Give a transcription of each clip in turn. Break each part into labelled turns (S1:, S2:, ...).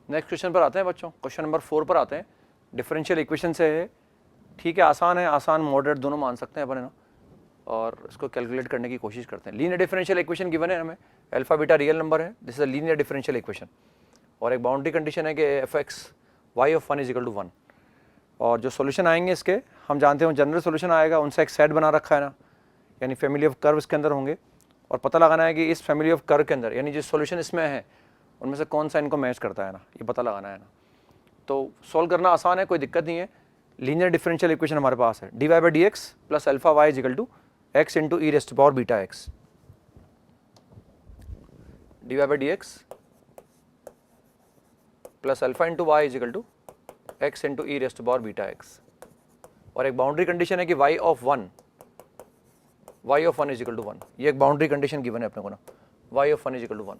S1: Next question पर आते हैं बच्चों, क्वेश्चन नंबर 4 पर आते हैं। डिफरेंशियल इक्वेशन से है, ठीक है, आसान है, आसान मॉडरेट दोनों मान सकते हैं अपन है ना, और इसको कैलकुलेट करने की कोशिश करते हैं। लीनियर डिफरेंशियल इक्वेशन गिवन है हमें, अल्फा बीटा रियल नंबर है, this is a linear differential equation, और एक बाउंड्री कंडीशन है कि F X Y of 1 is equal to 1, और जो सोल्यूशन आएंगे इसके हम जानते हैं जनरल सोल्यूशन आएगा, उनसे एक सेट बना रखा है ना, यानी फैमिली ऑफ कर्व इसके अंदर होंगे, और पता लगाना है कि इस फैमिली ऑफ कर्व के अंदर यानी जिस सोल्यूशन इसमें है उनमें से कौन सा इनको मैच करता है ना, ये पता लगाना है ना। तो सॉल्व करना आसान है, कोई दिक्कत नहीं है। लीनियर डिफरेंशियल इक्वेशन हमारे पास है, d y by d x plus alpha y is equal to x into e raised power beta x, d y by d x plus alpha into y is equal to x into e raised power beta x, और एक boundary condition है कि y of 1 is equal to 1, ये एक boundary condition given है अपने को ना, y of 1 is equal to 1।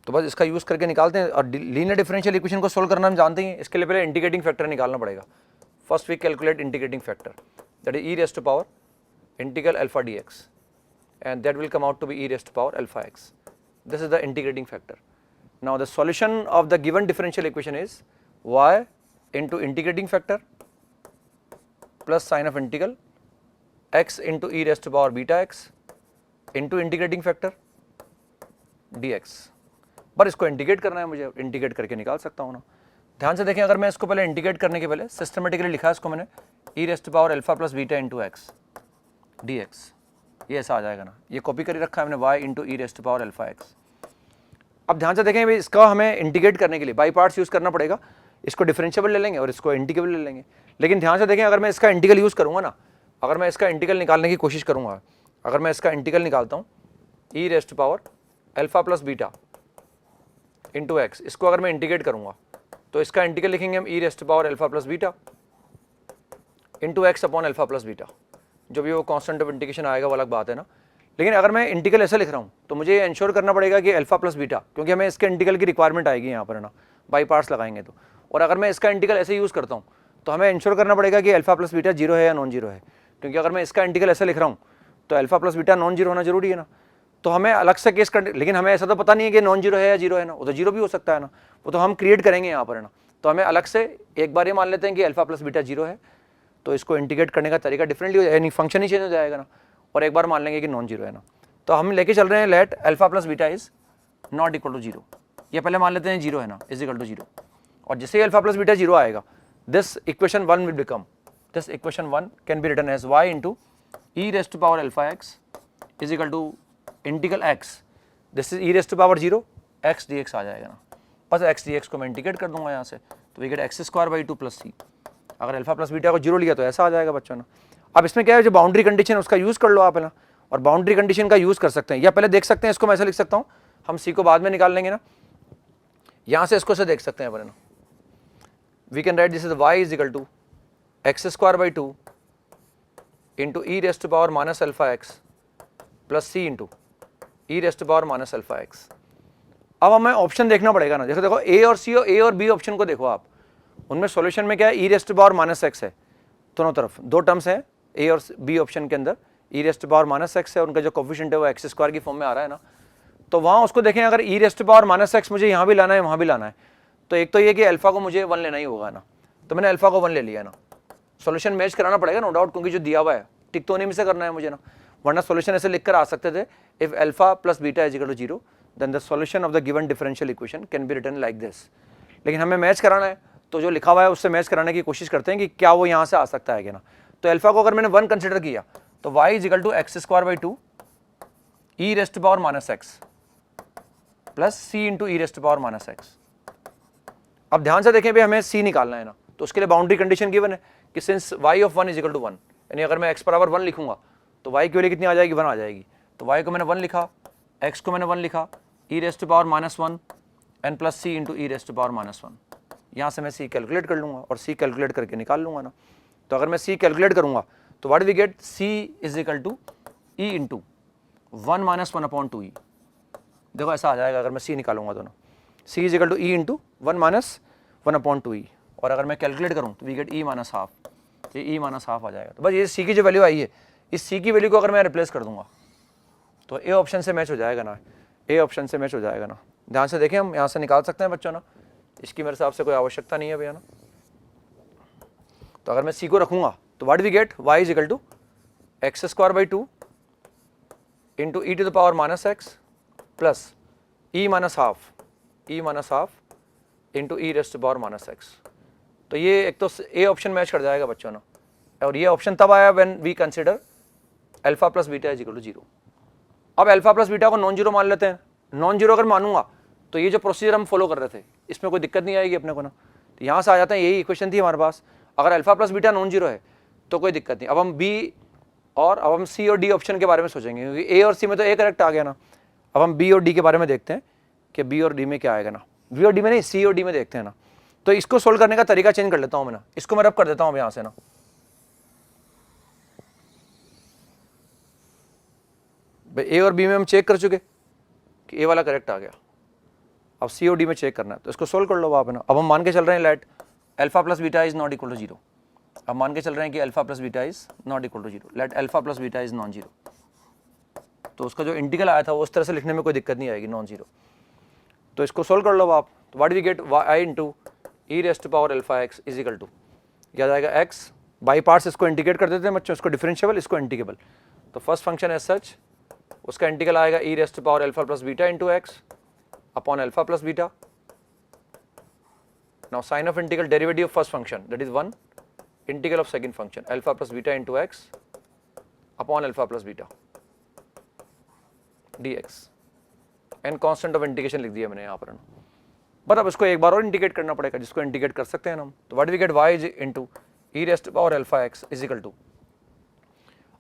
S1: तो बस इसका यूज करके निकालते हैं, और लीनियर डिफरेंशियल इक्वेशन को सोल्व करना हम जानते हैं, इसके लिए पहले इंटीग्रेटिंग फैक्टर निकालना पड़ेगा। First we calculate integrating factor, that is e raised to power integral alpha d x, and that will come out to be e raised to power alpha x, this is the integrating factor. Now the solution of the given differential equation is y into integrating factor plus sin of integral x into e raised to power beta x into integrating factor dx। पर इसको integrate करना है मुझे, integrate करके निकाल सकता हूँ ना। ध्यान से देखें, अगर मैं इसको पहले इंटीग्रेट करने के पहले सिस्टमेटिकली लिखा है इसको मैंने e raised to power alpha plus beta into x dx, ये ऐसा आ जाएगा ना, ये कॉपी कर रखा है मैंने y into e raised to power alpha x. अब ध्यान से देखें भाई, इसका हमें इंटीग्रेट करने के लिए बाई पार्ट्स यूज करना पड़ेगा, इसको डिफरेंशिएबल ले लेंगे और इसको इंटीग्रेबल ले लेंगे। लेकिन ध्यान से देखें, अगर मैं इसका इंटीग्रल यूज करूंगा ना, अगर मैं इसका इंटीग्रल निकालने की कोशिश करूंगा, अगर मैं इसका इंटीग्रल निकालता हूं e raised to power alpha plus beta into x, इसको अगर मैं इंटीग्रेट करूंगा तो इसका इंटीग्रल लिखेंगे हम e raised to power alpha plus beta into x upon alpha plus beta, जो भी वो कांस्टेंट ऑफ इंटीग्रेशन आएगा वो अलग बात है ना। लेकिन अगर मैं इंटीग्रल ऐसा लिख रहा हूँ तो मुझे इंश्योर करना पड़ेगा कि अल्फा प्लस बीटा, क्योंकि हमें इसके इंटीग्रल की रिक्वायरमेंट आएगी यहाँ पर ना, बाई पार्ट्स लगाएंगे तो। और अगर मैं इसका इंटीग्रल ऐसे यूज़ करता हूँ तो हमें इंश्योर करना पड़ेगा कि अल्फा प्लस बीटा जीरो है या नॉन जीरो है, क्योंकि अगर मैं इसका इंटीग्रल ऐसे लिख रहा हूँ तो alpha plus beta non zero होना जरूरी है ना। तो हमें अलग से केस कर, लेकिन हमें ऐसा तो पता नहीं है कि नॉन जीरो है या जीरो है ना, वो तो जीरो भी हो सकता है ना, वो तो हम क्रिएट करेंगे यहाँ पर है ना। तो हमें अलग से एक बार ये मान लेते हैं कि अल्फा प्लस बीटा जीरो है, तो इसको इंटीग्रेट करने का तरीका डिफरेंटली हो जाएगा, यानी फंक्शन ही चेंज हो जाएगा ना, और एक बार मान लेंगे कि नॉन जीरो है ना। तो हम लेके चल रहे हैं let alpha plus beta is not equal to zero, ये पहले मान लेते हैं जीरो है ना, इज इक्वल टू जीरो, और जैसे ही अल्फा प्लस बीटा जीरो आएगा this equation 1 will become, this equation 1 can be written as y into e raised to power alpha x is equal to integral x, this is e raised to power zero x d x आ जाएगा ना। बस x d x को मैं integrate कर दूंगा यहाँ से, तो we get x square by 2 plus c. अगर अल्फा प्लस बीटा को जीरो लिया तो ऐसा आ जाएगा बच्चों ना। अब इसमें क्या है, जो बाउंड्री कंडीशन है उसका यूज कर लो आप है ना, और बाउंड्री कंडीशन का यूज कर सकते हैं, या पहले देख सकते हैं इसको मैं ऐसा लिख सकता हूँ, हम सी को बाद में निकाल लेंगे ना, यहाँ से इसको से देख सकते हैं अपन ना, we can write this is y is equal to x square by 2 into e raised to power minus alpha x plus C into e raised to power minus alpha x. अब हमें ऑप्शन देखना पड़ेगा ना, देखो देखो ए और सी और ए और बी ऑप्शन को देखो आप, उनमें सॉल्यूशन में क्या है, e raised to power minus x है, दोनों तरफ दो टर्म्स है ए और बी ऑप्शन के अंदर, e raised to power minus x है, उनका जो कोफिशिएंट है वो एक्स स्क्वायर की फॉर्म में आ रहा है ना। तो वहाँ उसको देखें, अगर e raised to power minus x मुझे यहाँ भी लाना है वहाँ भी लाना है, तो एक तो ये कि अल्फा को मुझे 1 लेना ही होगा ना, तो मैंने अल्फा को 1 ले लिया ना। सॉल्यूशन मैच कराना पड़ेगा नो डाउट, क्योंकि जो दिया हुआ है टिक तो नहीं में से करना है मुझे ना, वरना सॉल्यूशन ऐसे लिख कर आ सकते थे, if alpha plus beta is equal to zero then the solution of the given differential equation can be written like this. लेकिन हमें मैच कराना है, तो जो लिखा हुआ है उससे मैच कराने की कोशिश करते हैं कि क्या वो यहाँ से आ सकता है कि ना। तो अल्फा को अगर मैंने 1 कंसिडर किया तो y is equal to x square by 2 e raised to power minus x plus C into e raised to power minus x. अब ध्यान से देखें भाई, हमें c निकालना है ना, तो उसके लिए बाउंड्री कंडीशन गिवन है कि since y of 1 is equal to 1, यानी अगर मैं x बराबर 1 लिखूंगा तो y की वैल्यू कितनी आ जाएगी, 1 आ जाएगी। तो y को मैंने 1 लिखा, x को मैंने 1 लिखा, e raised to power minus 1 n plus C into e raised to power minus 1। यहाँ से मैं c कैलकुलेट कर लूंगा और c कैलकुलेट करके निकाल लूंगा ना। तो अगर मैं c कैलकुलेट करूंगा तो what we get, c is equal to e into 1 minus 1 upon 2e। देखो ऐसा आ जाएगा अगर मैं c निकालूंगा तो ना, c is equal to e into 1 minus 1 upon 2e, और अगर मैं कैलकुलेट करूँ तो we get e minus half, ये e माइनस हाफ आ जाएगा। तो बस ये c की जो वैल्यू आई है, इस c की वैल्यू को अगर मैं रिप्लेस कर दूंगा तो ए ऑप्शन से मैच हो जाएगा ना, ए ऑप्शन से मैच हो जाएगा ना। ध्यान से देखें, हम यहाँ से निकाल सकते हैं बच्चों ना, इसकी मेरे हिसाब से कोई आवश्यकता नहीं है भैया ना। तो अगर मैं सी को रखूंगा तो what we get, y is equal to x square by 2 into e to the power minus x plus e minus half into e raised to power minus x. तो ये एक तो ए ऑप्शन मैच कर जाएगा बच्चों ना, और ये ऑप्शन तब आया when we consider alpha plus beta is equal to 0। अब अल्फा प्लस बीटा को नॉन जीरो मान लेते हैं, नॉन जीरो अगर मानूंगा तो ये जो प्रोसीजर हम फॉलो कर रहे थे इसमें कोई दिक्कत नहीं आएगी अपने को ना। तो यहाँ से आ जाते हैं, यही इक्वेशन थी हमारे पास, अगर alpha plus beta non zero है तो कोई दिक्कत नहीं। अब हम बी और अब हम सी और डी ऑप्शन के बारे में सोचेंगे, क्योंकि ए और सी में तो ए करेक्ट आ गया ना। अब हम बी और डी के बारे में देखते हैं कि बी और डी में क्या आएगा ना, बी और डी में नहीं, सी और डी में देखते हैं ना। तो इसको सोल्व करने का तरीका चेंज कर लेता हूँ मैं ना, इसको मैं रब कर देता हूँ यहाँ से ना। भाई ए और बी में हम चेक कर चुके कि ए वाला करेक्ट आ गया, अब सी और डी में चेक करना है, तो इसको सोल्व कर लो आप ना। अब हम मान के चल रहे हैं let alpha plus beta is not equal to 0। अब मान के चल रहे हैं कि alpha plus beta is not equal to 0, let alpha plus beta is non zero. तो उसका जो इंटीग्रल आया था वो उस तरह से लिखने में कोई दिक्कत नहीं आएगी, नॉन जीरो। तो इसको सोल्व कर लो आप, तो what we get, y into e raised to power alpha x is equal to, क्या जाएगा x बाई पार्ट्स, इसको इंटीग्रेट कर देते हैं बच्चों, इसको डिफरेंशिएबल, इसको इंटीग्रेबल। तो फर्स्ट फंक्शन एज सच, उसका इंटीग्रल आएगा e raised to power alpha plus beta into x upon alpha plus beta. Now sign of integral derivative of first function that is 1 integral of second function alpha plus beta into x upon alpha plus beta dx and constant of integration लिख दिया मैंने यहाँ पर, but अब इसको एक बार और integrate करना पड़ेगा, जिसको इंटीग्रेट कर सकते हैं हम। तो what we get, y is into e raised to power alpha x is equal to,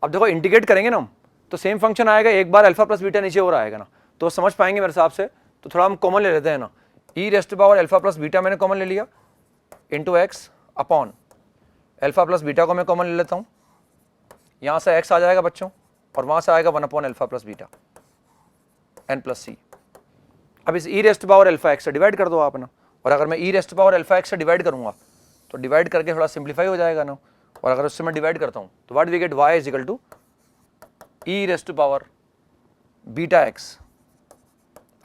S1: अब देखो इंटीग्रेट करेंगे ना हम तो सेम फंक्शन आएगा, एक बार अल्फा प्लस बीटा नीचे और आएगा ना, तो समझ पाएंगे मेरे हिसाब से। तो थोड़ा हम कॉमन ले लेते हैं ना, e raised to power alpha plus beta मैंने कॉमन ले लिया into x upon alpha plus beta को मैं कॉमन ले लेता हूँ, यहाँ से x आ जाएगा बच्चों और वहाँ से आएगा 1 upon alpha plus beta n plus c. अब इस e raised power alpha x से डिवाइड कर दो आप ना, और अगर मैं e raised power alpha x से डिवाइड करूंगा तो डिवाइड करके थोड़ा सिंप्लीफाई हो जाएगा ना, और अगर उससे मैं डिवाइड करता हूँ तो what we get, y is equal to e raised power beta x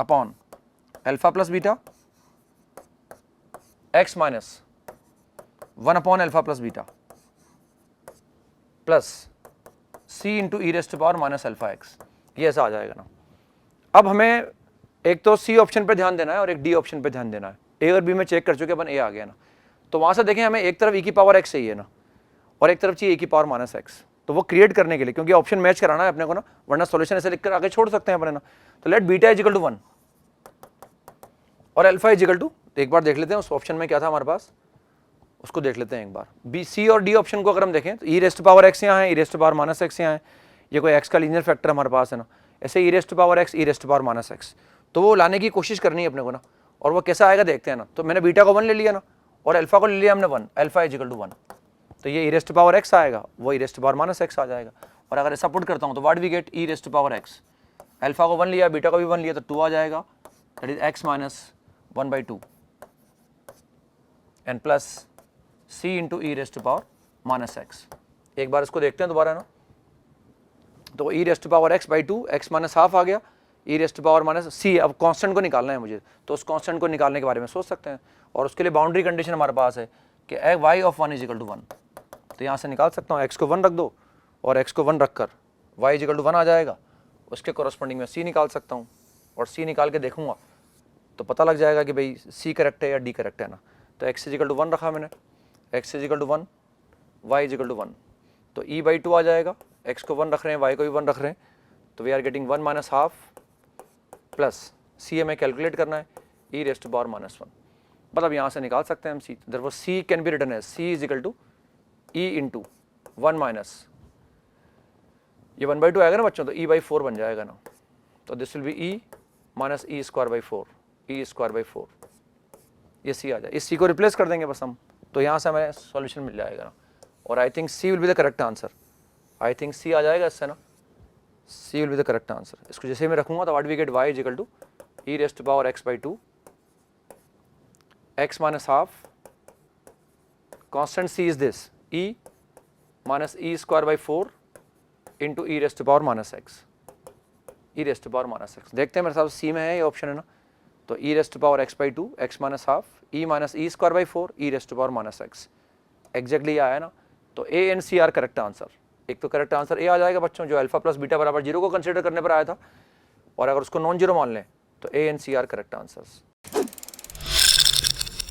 S1: upon alpha plus beta x minus 1 upon alpha plus beta plus C into e raised power minus alpha x, ये ऐसा आ जाएगा ना। अब हमें एक तो C option पे ध्यान देना है और एक डी ऑप्शन पे ध्यान देना है। ए और बी में चेक कर चुके, अपन ए आ गया ना, तो वहां से देखें हमें एक तरफ ई की पावर एक्स चाहिए ना और एक तरफ चाहिए ए की पावर माइनस एक्स, तो वो क्रिएट करने के लिए, क्योंकि ऑप्शन मैच कराना है अपने को ना, वरना सॉल्यूशन ऐसे लिखकर आगे छोड़ सकते हैं अपने ना। तो let beta is equal to 1 और अल्फा इज इक्वल टू, एक बार देख लेते हैं उस ऑप्शन में क्या था हमारे पास, उसको देख लेते हैं एक बार। बी सी और डी ऑप्शन को अगर हम देखें तो ई रेस्ट पावर एक्स यहाँ है, e raised power minus x यहाँ है, ये कोई एक्स का लीनियर फैक्टर हमारे पास है ना, ऐसे ई raised power x, e raised power minus x, तो वो लाने की कोशिश करनी है अपने को ना, और वो कैसा आएगा देखते हैं ना। तो मैंने बीटा को 1 ले लिया ना और अल्फा को ले लिया हमने 1, अल्फा इज इक्वल टू 1, तो ये ई रेस्ट पावर एक्स आएगा, वो e raised power minus x आ जाएगा। और अगर ऐसा पुट करता हूँ तो what we get, e raised power x, alpha को 1 लिया, बीटा को भी 1 लिया, तो 2 आ जाएगा, that is x minus 1/2 and plus C into e raised power minus x. एक बार इसको देखते हैं दोबारा ना, तो e raised power x by 2, x minus half आ गया, e raised power minus c. अब कांस्टेंट को निकालना है मुझे, तो उस कांस्टेंट को निकालने के बारे में सोच सकते हैं, और उसके लिए बाउंड्री कंडीशन हमारे पास है कि y of 1 is equal to 1, तो यहाँ से निकाल सकता हूँ, x को 1 रख दो और x को 1 रखकर y इज इक्वल टू 1 आ जाएगा, उसके कॉरस्पॉन्डिंग में c निकाल सकता हूँ, और c निकाल के देखूंगा तो पता लग जाएगा कि भाई c करेक्ट है या d करेक्ट है ना। तो x इज इक्वल टू 1 रखा मैंने, x is equal to 1, y is equal to 1, तो e/2 आ जाएगा, x को 1 रख रहे हैं, y को भी 1 रख रहे हैं, तो we are getting 1 minus half plus c हमें कैलकुलेट करना है, ई रेस्ट पावर माइनस 1, मतलब यहाँ से निकाल सकते हैं हम c. Therefore c can be written as c is equal to e into 1 minus, ये 1/2 आएगा ना बच्चों, तो e/4 बन जाएगा ना, तो this will be e minus e square by 4, e square by 4, ये सी आ जाए, इस सी को रिप्लेस कर देंगे बस हम, तो यहाँ से हमें सॉल्यूशन मिल जाएगा ना, और I think C will be the correct answer, I think C आ जाएगा इससे ना, C will be the correct answer. इसको जैसे मैं रखूंगा तो what we get, y is equal to e raised to power x by 2, x minus half, constant c is this e minus e square by 4 into e raised to power minus x, e raised to power minus x. देखते हैं मेरे साथ सी में है ये option है ना, तो e raised power x by 2 x minus half e minus e square by 4 e raised power minus x. Exactly आया ना, तो A and C are correct answer. एक तो करेक्ट आंसर ए आ जाएगा बच्चों, जो अल्फा प्लस बीटा बराबर 0 को कंसीडर करने पर आया था, और अगर उसको नॉन जीरो मान लें तो A and C are correct answers.